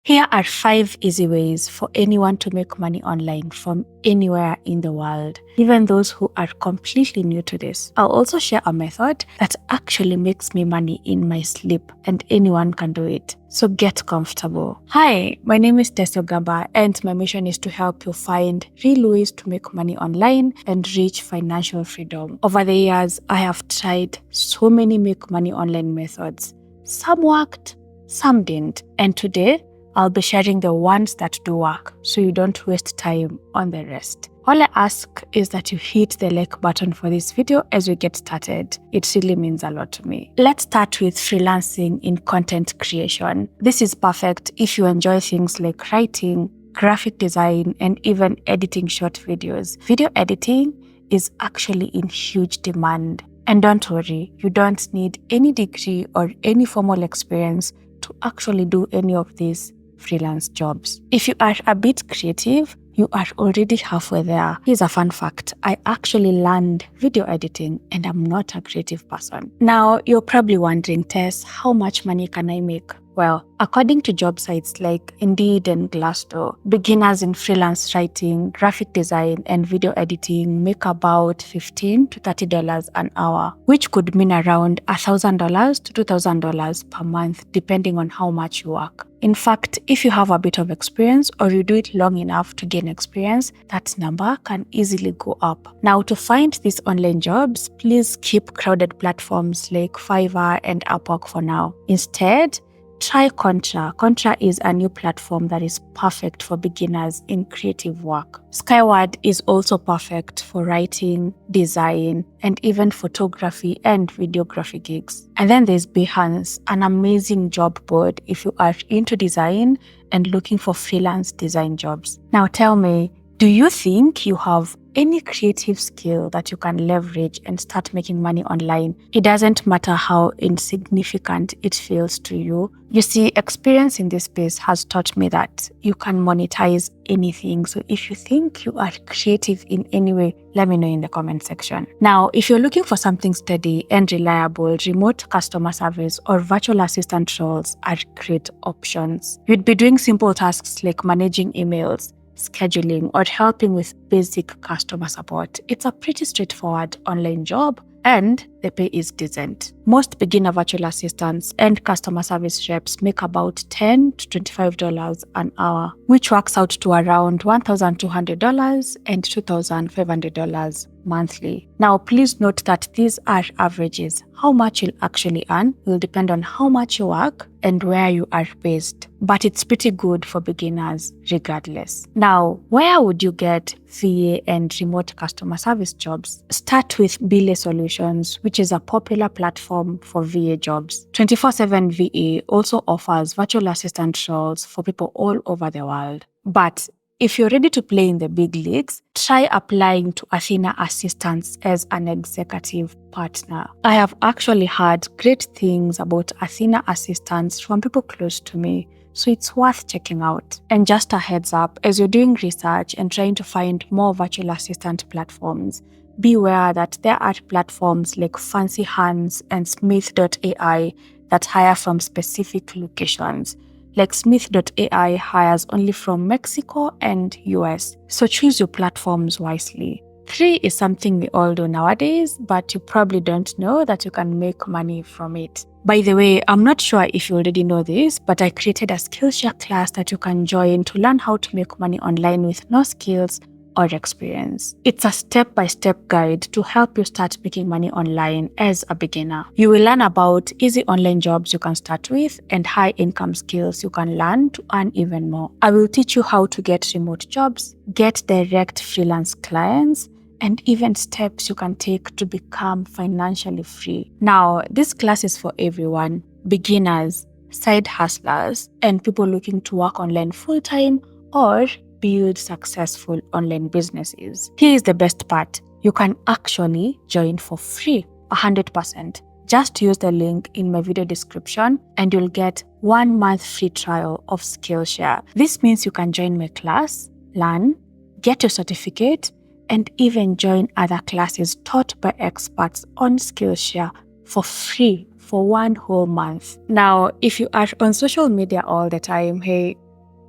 Here are 5 easy ways for anyone to make money online from anywhere in the world, even those who are completely new to this. I'll also share a method that actually makes me money in my sleep, and anyone can do it. So get comfortable. Hi, my name is Tess Ogamba, and my mission is to help you find real ways to make money online and reach financial freedom. Over the years, I have tried so many make money online methods. Some worked, some didn't, and today, I'll be sharing the ones that do work so you don't waste time on the rest. All I ask is that you hit the like button for this video as we get started. It really means a lot to me. Let's start with freelancing in content creation. This is perfect if you enjoy things like writing, graphic design, and even editing short videos. Video editing is actually in huge demand. And don't worry, you don't need any degree or any formal experience to actually do any of these freelance jobs. If you are a bit creative, you are already halfway there. Here's a fun fact. I actually learned video editing and I'm not a creative person. Now, you're probably wondering, Tess, how much money can I make? Well, according to job sites like Indeed and Glassdoor, beginners in freelance writing, graphic design, and video editing make about $15 to $30 an hour, which could mean around $1,000 to $2,000 per month, depending on how much you work. In fact, if you have a bit of experience or you do it long enough to gain experience, that number can easily go up. Now, to find these online jobs, please keep crowded platforms like Fiverr and Upwork for now. Instead, try Contra. Contra is a new platform that is perfect for beginners in creative work. Skyward is also perfect for writing, design, and even photography and videography gigs. And then there's Behance, an amazing job board if you are into design and looking for freelance design jobs. Now tell me, do you think you have any creative skill that you can leverage and start making money online? It doesn't matter how insignificant it feels to you. You see, experience in this space has taught me that you can monetize anything. So if you think you are creative in any way, let me know in the comment section. Now, if you're looking for something steady and reliable, remote customer service or virtual assistant roles are great options. You'd be doing simple tasks like managing emails, scheduling, or helping with basic customer support. It's a pretty straightforward online job and the pay is decent. Most beginner virtual assistants and customer service reps make about $10 to $25 an hour, which works out to around $1,200 and $2,500 monthly. Now, please note that these are averages. How much you'll actually earn will depend on how much you work and where you are based, but it's pretty good for beginners regardless. Now, where would you get VA and remote customer service jobs? Start with Billy Solutions, which is a popular platform for VA jobs. 24/7 VA also offers virtual assistant roles for people all over the world. But if you're ready to play in the big leagues, try applying to Athena Assistants as an executive partner. I have actually heard great things about Athena Assistants from people close to me, so it's worth checking out. And just a heads up, as you're doing research and trying to find more virtual assistant platforms, be aware that there are platforms like Fancy Hands and Smith.ai that hire from specific locations. Like Smith.ai hires only from Mexico and US, so choose your platforms wisely. 3 is something we all do nowadays, but you probably don't know that you can make money from it. By the way, I'm not sure if you already know this, but I created a Skillshare class that you can join to learn how to make money online with no skills or experience. It's a step-by-step guide to help you start making money online as a beginner. You will learn about easy online jobs you can start with and high income skills you can learn to earn even more. I will teach you how to get remote jobs, get direct freelance clients, and even steps you can take to become financially free. Now, this class is for everyone: beginners, side hustlers, and people looking to work online full-time or build successful online businesses. Here is the best part. You can actually join for free, 100%. Just use the link in my video description and you'll get 1 month free trial of Skillshare. This means you can join my class, learn, get your certificate, and even join other classes taught by experts on Skillshare for free for 1 whole month. Now, if you are on social media all the time, hey,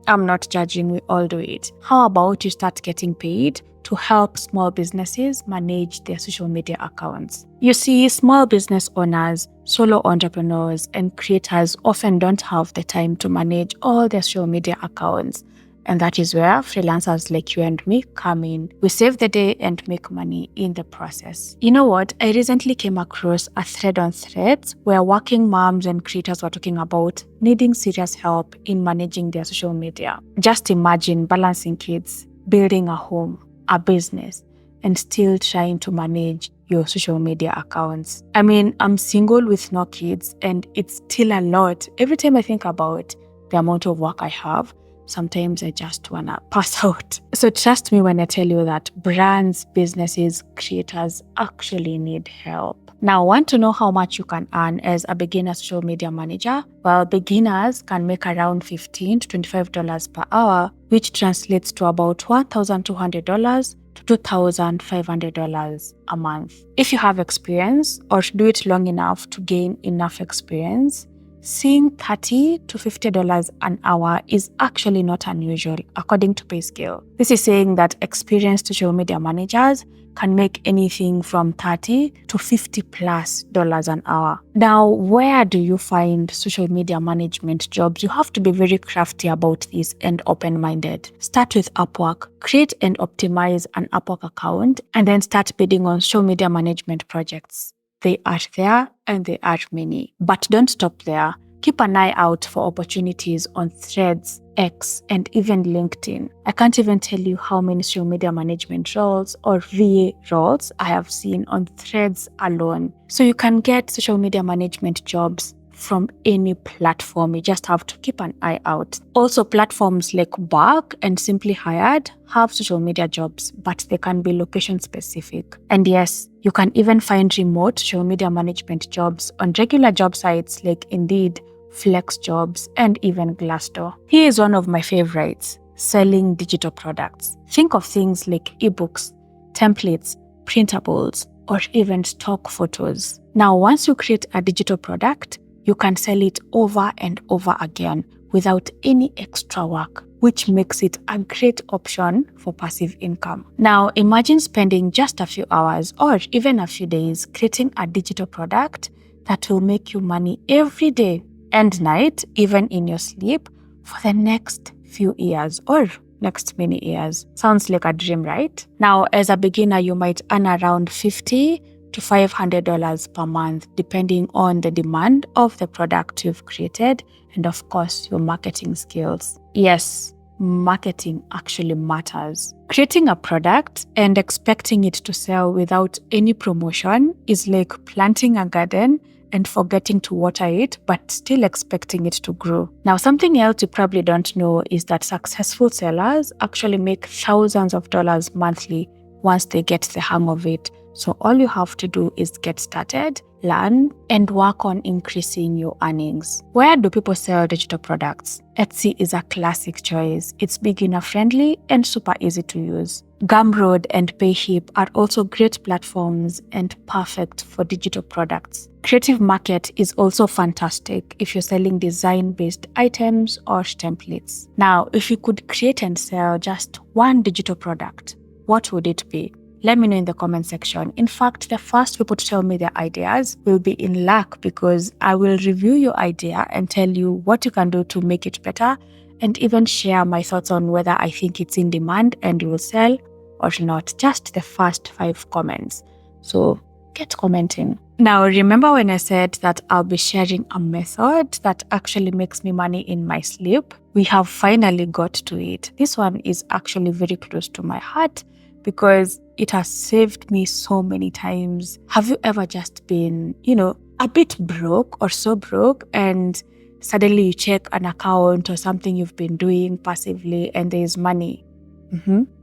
I'm not judging, we all do it. How about you start getting paid to help small businesses manage their social media accounts? You see, small business owners, solo entrepreneurs, and creators often don't have the time to manage all their social media accounts. And that is where freelancers like you and me come in. We save the day and make money in the process. You know what? I recently came across a thread on Threads where working moms and creators were talking about needing serious help in managing their social media. Just imagine balancing kids, building a home, a business, and still trying to manage your social media accounts. I mean, I'm single with no kids, and it's still a lot. Every time I think about the amount of work I have, sometimes I just want to pass out. So trust me when I tell you that brands, businesses, creators actually need help. Now, want to know how much you can earn as a beginner social media manager? Well, beginners can make around $15 to $25 per hour, which translates to about $1,200 to $2,500 a month. If you have experience or do it long enough to gain enough experience, seeing $30 to $50 an hour is actually not unusual according to PayScale. This is saying that experienced social media managers can make anything from $30 to $50+ an hour. Now, where do you find social media management jobs? You have to be very crafty about this and open-minded. Start with Upwork. Create and optimize an Upwork account and then start bidding on social media management projects. They are there and they are many. But don't stop there. Keep an eye out for opportunities on Threads, X, and even LinkedIn. I can't even tell you how many social media management roles or VA roles I have seen on Threads alone. So you can get social media management jobs from any platform. You just have to keep an eye out. Also, platforms like Bark and Simply Hired have social media jobs, but they can be location specific. And yes, you can even find remote social media management jobs on regular job sites like Indeed, Flex Jobs, and even Glassdoor. Here is one of my favorites: selling digital products. Think of things like ebooks, templates, printables, or even stock photos. Now, once you create a digital product, you can sell it over and over again without any extra work, which makes it a great option for passive income. Now, imagine spending just a few hours or even a few days creating a digital product that will make you money every day and night, even in your sleep, for the next few years or next many years. Sounds like a dream, right? Now, as a beginner, you might earn around $50 to $500 per month, depending on the demand of the product you've created and, of course, your marketing skills. Yes, marketing actually matters. Creating a product and expecting it to sell without any promotion is like planting a garden and forgetting to water it, but still expecting it to grow. Now, something else you probably don't know is that successful sellers actually make thousands of dollars monthly once they get the hang of it. So all you have to do is get started, learn, and work on increasing your earnings. Where do people sell digital products? Etsy is a classic choice. It's beginner-friendly and super easy to use. Gumroad and Payhip are also great platforms and perfect for digital products. Creative Market is also fantastic if you're selling design-based items or templates. Now, if you could create and sell just one digital product, what would it be? Let me know in the comment section. In fact, the first people to tell me their ideas will be in luck, because I will review your idea and tell you what you can do to make it better, and even share my thoughts on whether I think it's in demand and will sell or not. Just the first 5 comments. So get commenting. Now, remember when I said that I'll be sharing a method that actually makes me money in my sleep? We have finally got to it. This one is actually very close to my heart because it has saved me so many times. Have you ever just been, a bit broke or so broke, and suddenly you check an account or something you've been doing passively and there is money?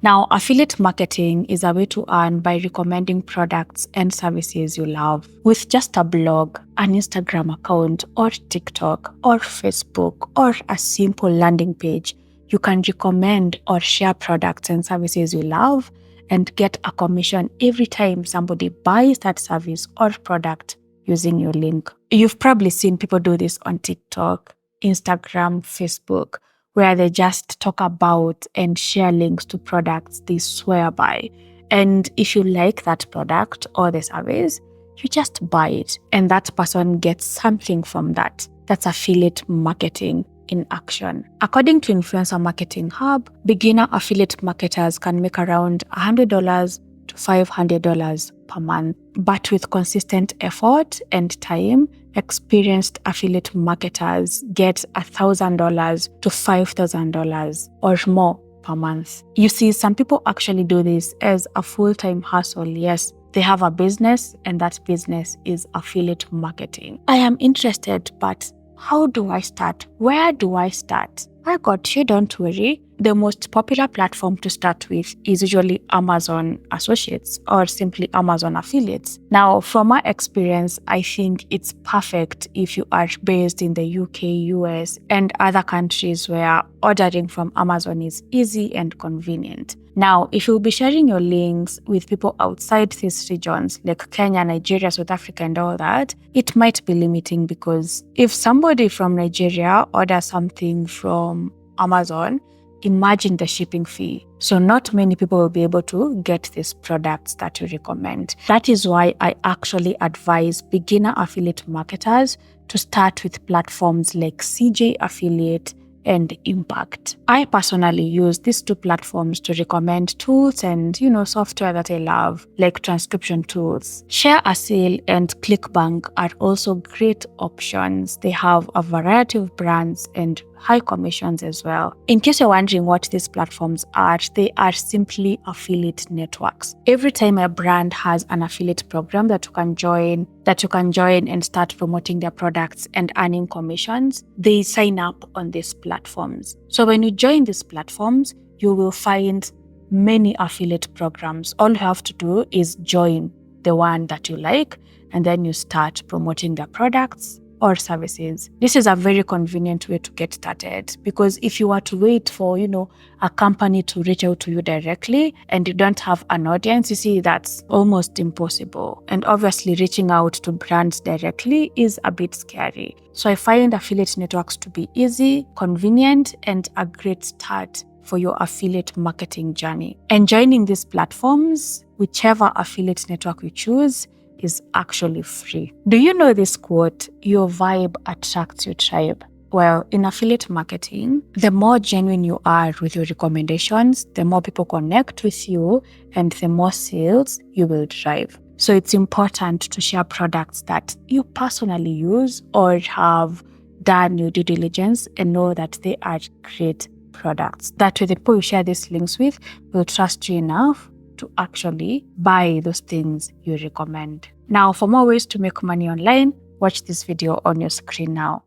Now, affiliate marketing is a way to earn by recommending products and services you love. With just a blog, an Instagram account, or TikTok, or Facebook, or a simple landing page, you can recommend or share products and services you love and get a commission every time somebody buys that service or product using your link. You've probably seen people do this on TikTok, Instagram, Facebook, where they just talk about and share links to products they swear by. And if you like that product or the service, you just buy it, and that person gets something from that. That's affiliate marketing in action. According to Influencer Marketing Hub, beginner affiliate marketers can make around $100 to $500 per month. But with consistent effort and time, experienced affiliate marketers get $1,000 to $5,000 or more per month. You see, some people actually do this as a full-time hustle. Yes, they have a business, and that business is affiliate marketing. I am interested, but how do I start? Where do I start? I got you, don't worry. The most popular platform to start with is usually Amazon Associates or simply Amazon Affiliates. Now, from my experience, I think it's perfect if you are based in the UK, US, and other countries where ordering from Amazon is easy and convenient. Now, if you'll be sharing your links with people outside these regions like Kenya, Nigeria, South Africa, and all that, it might be limiting, because if somebody from Nigeria orders something from Amazon, imagine the shipping fee. So not many people will be able to get these products that you recommend. That is why I actually advise beginner affiliate marketers to start with platforms like CJ Affiliate and Impact. I personally use these two platforms to recommend tools and, software that I love, like transcription tools. Share a Sale and ClickBank are also great options. They have a variety of brands and high commissions as well. In case you're wondering what these platforms are, they are simply affiliate networks. Every time a brand has an affiliate program that you can join and start promoting their products and earning commissions, they sign up on these platforms. So when you join these platforms, you will find many affiliate programs. All you have to do is join the one that you like, and then you start promoting their products or services. This is a very convenient way to get started, because if you were to wait for, a company to reach out to you directly and you don't have an audience, you see, that's almost impossible. And obviously reaching out to brands directly is a bit scary. So I find affiliate networks to be easy, convenient, and a great start for your affiliate marketing journey. And joining these platforms, whichever affiliate network you choose, is actually free. Do you know this quote, your vibe attracts your tribe? Well, in affiliate marketing, the more genuine you are with your recommendations, the more people connect with you and the more sales you will drive. So it's important to share products that you personally use or have done your due diligence and know that they are great products. That way, the people you share these links with will trust you enough to actually buy those things you recommend. Now, for more ways to make money online, watch this video on your screen now.